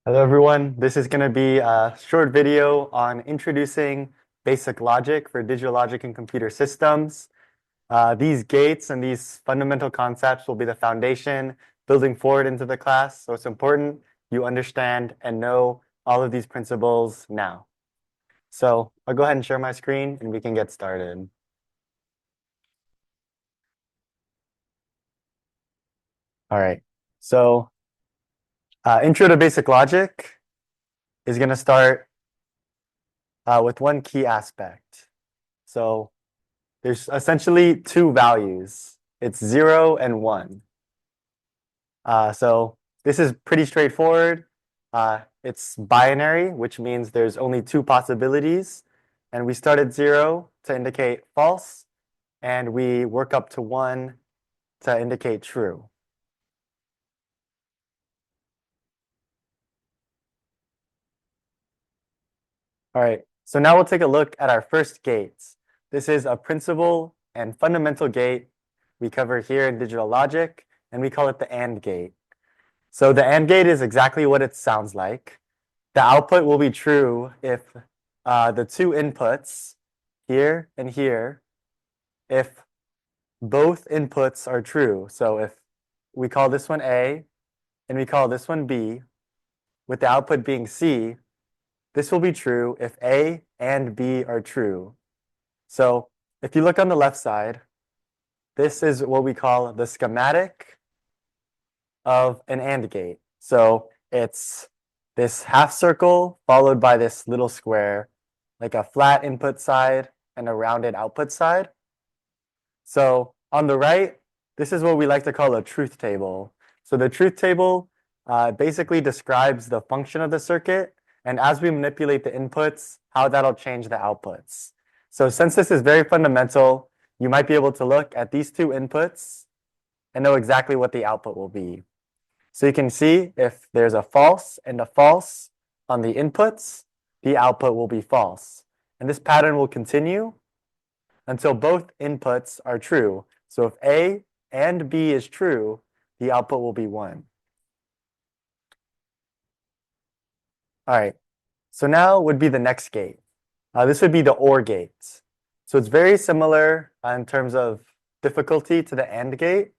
Hello everyone, this is going to be a short video on introducing basic logic for digital logic and computer systems. These gates and these fundamental concepts will be the foundation building forward into the class, so it's important you understand and know all of these principles now. So I'll go ahead and share my screen and we can get started. All right, so intro to basic logic is going to start with one key aspect. So there's essentially two values. It's 0 and 1. So this is pretty straightforward. It's binary, which means there's only two possibilities. And we start at 0 to indicate false, and we work up to 1 to indicate true. All right, so now we'll take a look at our first gates. This is a principal and fundamental gate we cover here in digital logic, and we call it the AND gate. So the AND gate is exactly what it sounds like. The output will be true if the two inputs, here and here, if both inputs are true. So if we call this one A and we call this one B, with the output being C, this will be true if A and B are true. So if you look on the left side, this is what we call the schematic of an AND gate. So it's this half circle followed by this little square, like a flat input side and a rounded output side. So on the right, this is what we like to call a truth table. So the truth table basically describes the function of the circuit, and as we manipulate the inputs, how that'll change the outputs. So since this is very fundamental, you might be able to look at these two inputs and know exactly what the output will be. So you can see if there's a false and a false on the inputs, the output will be false. And this pattern will continue until both inputs are true. So if A and B is true, the output will be 1. All right, so now would be the next gate. This would be the OR gate. So it's very similar in terms of difficulty to the AND gate.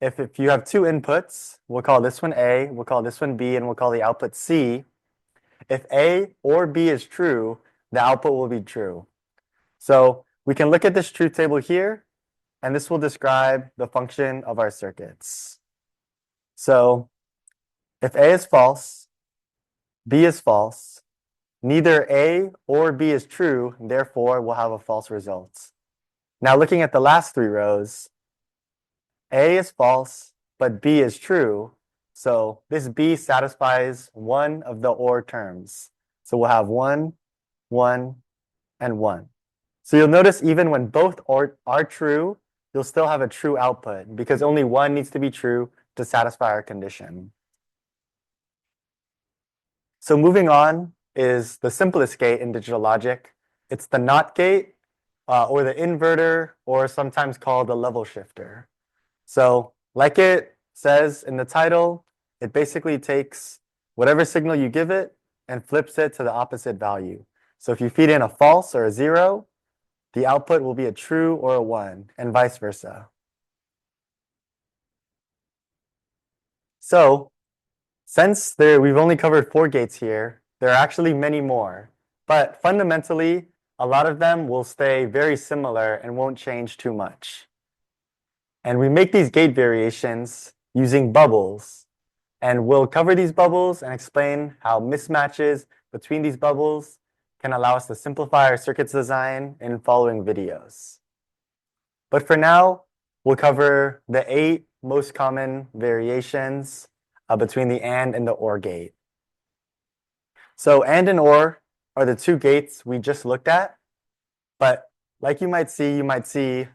If you have two inputs, we'll call this one A, we'll call this one B, and we'll call the output C. If A or B is true, the output will be true. So we can look at this truth table here, and this will describe the function of our circuits. So if A is false, B is false, neither A or B is true, therefore we'll have a false result. Now looking at the last three rows, A is false, but B is true. So this B satisfies one of the OR terms. So we'll have 1, 1, and 1. So you'll notice even when both are true, you'll still have a true output because only one needs to be true to satisfy our condition. So moving on is the simplest gate in digital logic. It's the NOT gate or the inverter, or sometimes called the level shifter. So like it says in the title, it basically takes whatever signal you give it and flips it to the opposite value. So if you feed in a false or a 0, the output will be a true or a 1, and vice versa. So since we've only covered 4 gates here, there are actually many more. But fundamentally, a lot of them will stay very similar and won't change too much. And we make these gate variations using bubbles. And we'll cover these bubbles and explain how mismatches between these bubbles can allow us to simplify our circuits design in following videos. But for now, we'll cover the 8 most common variations between the AND and the OR gate. So AND and OR are the two gates we just looked at. But like you might see BAND,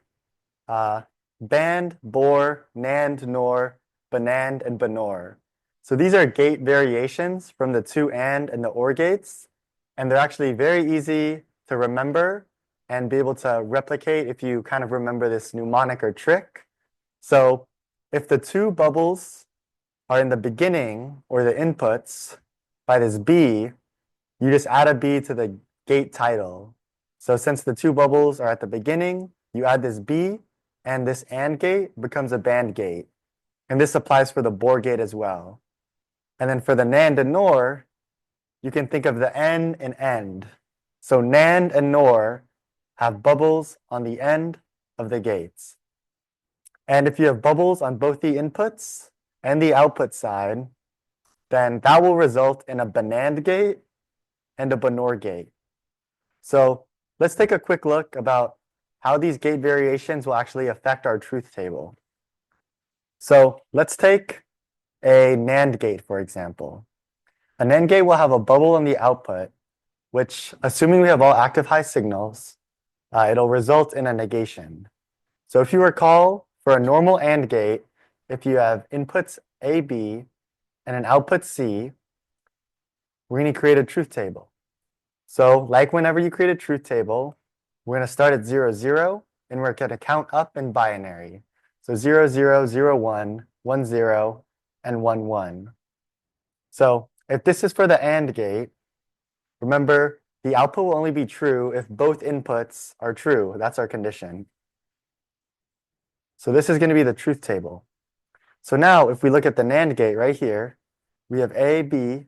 BOR, NAND, NOR, BANAND, and BANOR. So these are gate variations from the two AND and the OR gates, and they're actually very easy to remember and be able to replicate if you kind of remember this mnemonic or trick. So if the two bubbles are in the beginning, or the inputs, by this B, you just add a B to the gate title. So since the two bubbles are at the beginning, you add this B, and this AND gate becomes a band gate. And this applies for the BOR gate as well. And then for the NAND and NOR, you can think of the N and end. So NAND and NOR have bubbles on the end of the gates. And if you have bubbles on both the inputs and the output side, then that will result in a BNAND gate and a BNOR gate. So let's take a quick look about how these gate variations will actually affect our truth table. So let's take a NAND gate, for example. A NAND gate will have a bubble on the output, which, assuming we have all active high signals, it'll result in a negation. So if you recall, for a normal AND gate, if you have inputs A, B, and an output C, we're going to create a truth table. So like whenever you create a truth table, we're going to start at 0, 0, and we're going to count up in binary. So 0, 0, 0, 1, 1, 0, and 1, 1. So if this is for the AND gate, remember, the output will only be true if both inputs are true. That's our condition. So this is going to be the truth table. So now if we look at the NAND gate right here, we have A, B,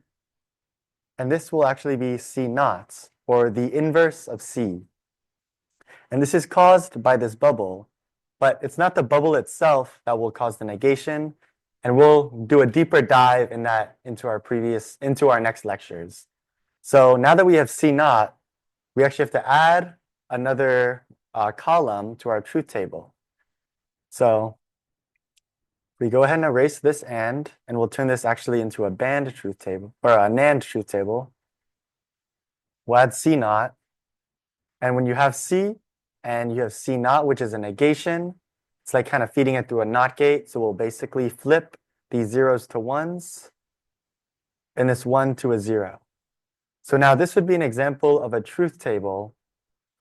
and this will actually be C naught, or the inverse of C. And this is caused by this bubble, but it's not the bubble itself that will cause the negation, and we'll do a deeper dive in that into our next lectures. So now that we have C naught, we actually have to add another column to our truth table. So we go ahead and erase this and we'll turn this actually into a band truth table, or a NAND truth table. We'll add C naught, and when you have C and you have C naught, which is a negation, it's like kind of feeding it through a NOT gate, so we'll basically flip these zeros to ones and this 1 to a 0. So now this would be an example of a truth table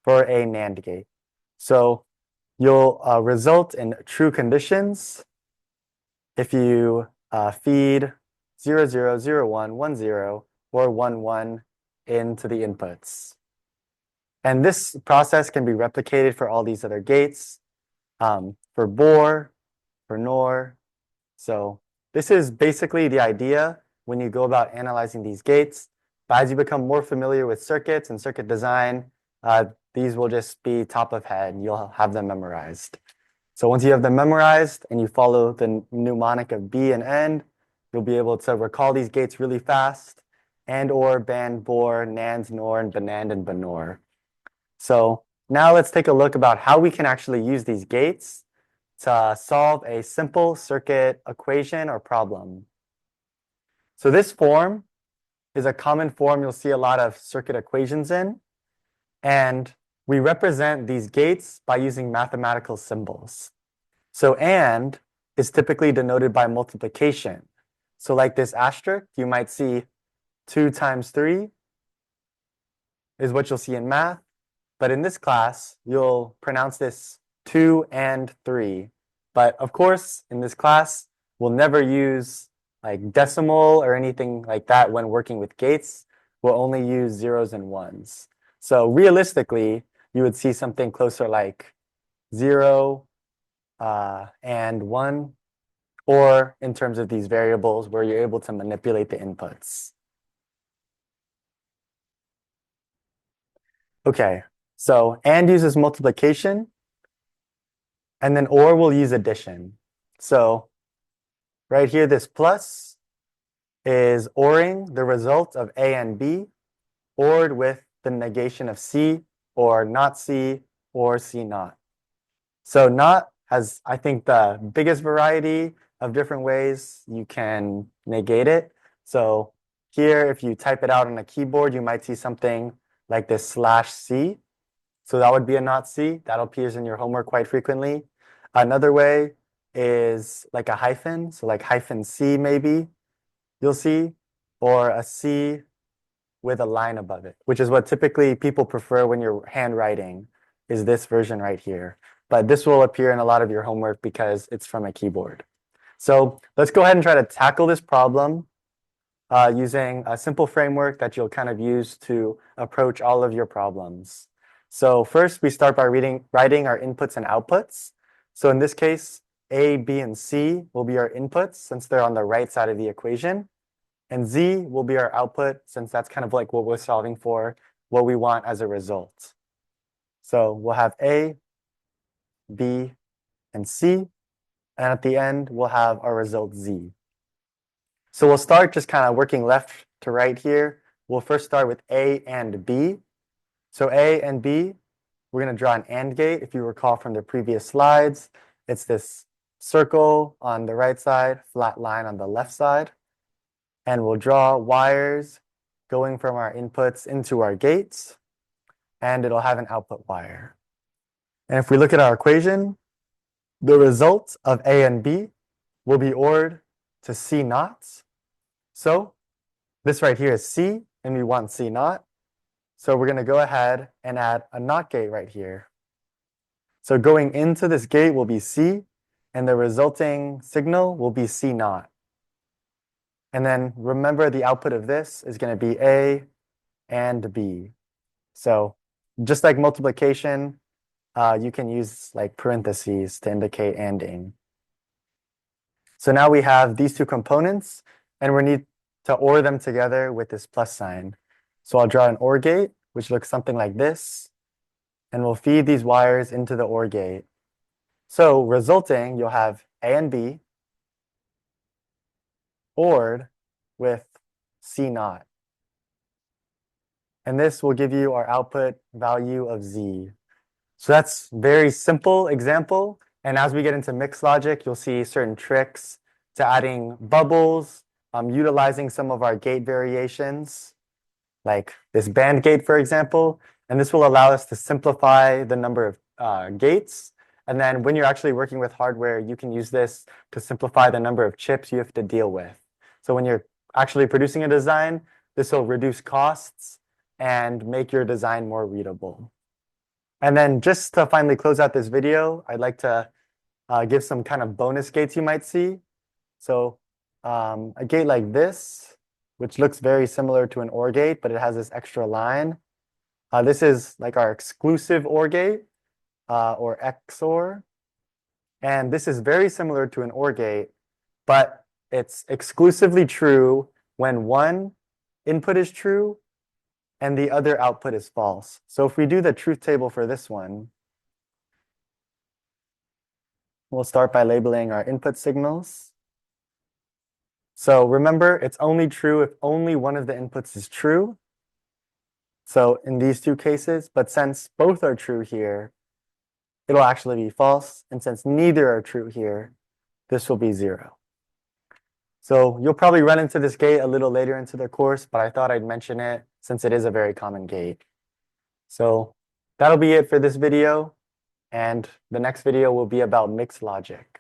for a NAND gate. So you'll result in true conditions if you feed 0, 0, 0, 1, 1, 0, or 1, 1 into the inputs. And this process can be replicated for all these other gates, for BOR, for NOR. So this is basically the idea when you go about analyzing these gates. But as you become more familiar with circuits and circuit design, these will just be top of head. You'll have them memorized. So once you have them memorized and you follow the mnemonic of B and N, you'll be able to recall these gates really fast, and or band, BOR, NAND, NOR, and BNAND and BNOR. So now let's take a look about how we can actually use these gates to solve a simple circuit equation or problem. So this form is a common form you'll see a lot of circuit equations in, and we represent these gates by using mathematical symbols. So AND is typically denoted by multiplication. So like this asterisk, you might see 2 times 3 is what you'll see in math. But in this class, you'll pronounce this 2 and 3. But of course, in this class, we'll never use like decimal or anything like that when working with gates. We'll only use zeros and ones. So realistically, you would see something closer like 0 and 1, or in terms of these variables where you're able to manipulate the inputs. Okay, so AND uses multiplication, and then OR will use addition. So right here, this plus is ORing the result of A and B, ORed with the negation of C, or not C, or C naught. So not has, I think, the biggest variety of different ways you can negate it. So here, if you type it out on a keyboard, you might see something like this /C. So that would be a not C. That appears in your homework quite frequently. Another way is like a hyphen. So like -C maybe you'll see, or a C with a line above it, which is what typically people prefer when you're handwriting, is this version right here. But this will appear in a lot of your homework because it's from a keyboard. So let's go ahead and try to tackle this problem using a simple framework that you'll kind of use to approach all of your problems. So first, we start by writing our inputs and outputs. So in this case, A, B, and C will be our inputs since they're on the right side of the equation. And Z will be our output since that's kind of like what we're solving for, what we want as a result. So we'll have A, B, and C. And at the end, we'll have our result Z. So we'll start just kind of working left to right here. We'll first start with A and B. So A and B, we're going to draw an AND gate. If you recall from the previous slides, it's this circle on the right side, flat line on the left side. And we'll draw wires going from our inputs into our gates. And it'll have an output wire. And if we look at our equation, the result of A and B will be ORed to C naught. So this right here is C, and we want C naught. So we're going to go ahead and add a NOT gate right here. So going into this gate will be C, and the resulting signal will be C naught. And then remember the output of this is going to be A and B. So just like multiplication, you can use like parentheses to indicate ANDing. So now we have these two components, and we need to OR them together with this plus sign. So I'll draw an OR gate, which looks something like this, and we'll feed these wires into the OR gate. So resulting, you'll have A and B ORed with C naught. And this will give you our output value of Z. So that's very simple example. And as we get into mixed logic, you'll see certain tricks to adding bubbles, utilizing some of our gate variations, like this band gate, for example. And this will allow us to simplify the number of gates. And then when you're actually working with hardware, you can use this to simplify the number of chips you have to deal with. So when you're actually producing a design, this will reduce costs and make your design more readable. And then just to finally close out this video, I'd like to give some kind of bonus gates you might see. So a gate like this, which looks very similar to an OR gate, but it has this extra line. This is like our exclusive OR gate, or XOR. And this is very similar to an OR gate, but it's exclusively true when one input is true and the other output is false. So if we do the truth table for this one, we'll start by labeling our input signals. So remember, it's only true if only one of the inputs is true. So in these two cases, but since both are true here, it'll actually be false. And since neither are true here, this will be 0. So you'll probably run into this gate a little later into the course, but I thought I'd mention it since it is a very common gate. So that'll be it for this video. And the next video will be about mixed logic.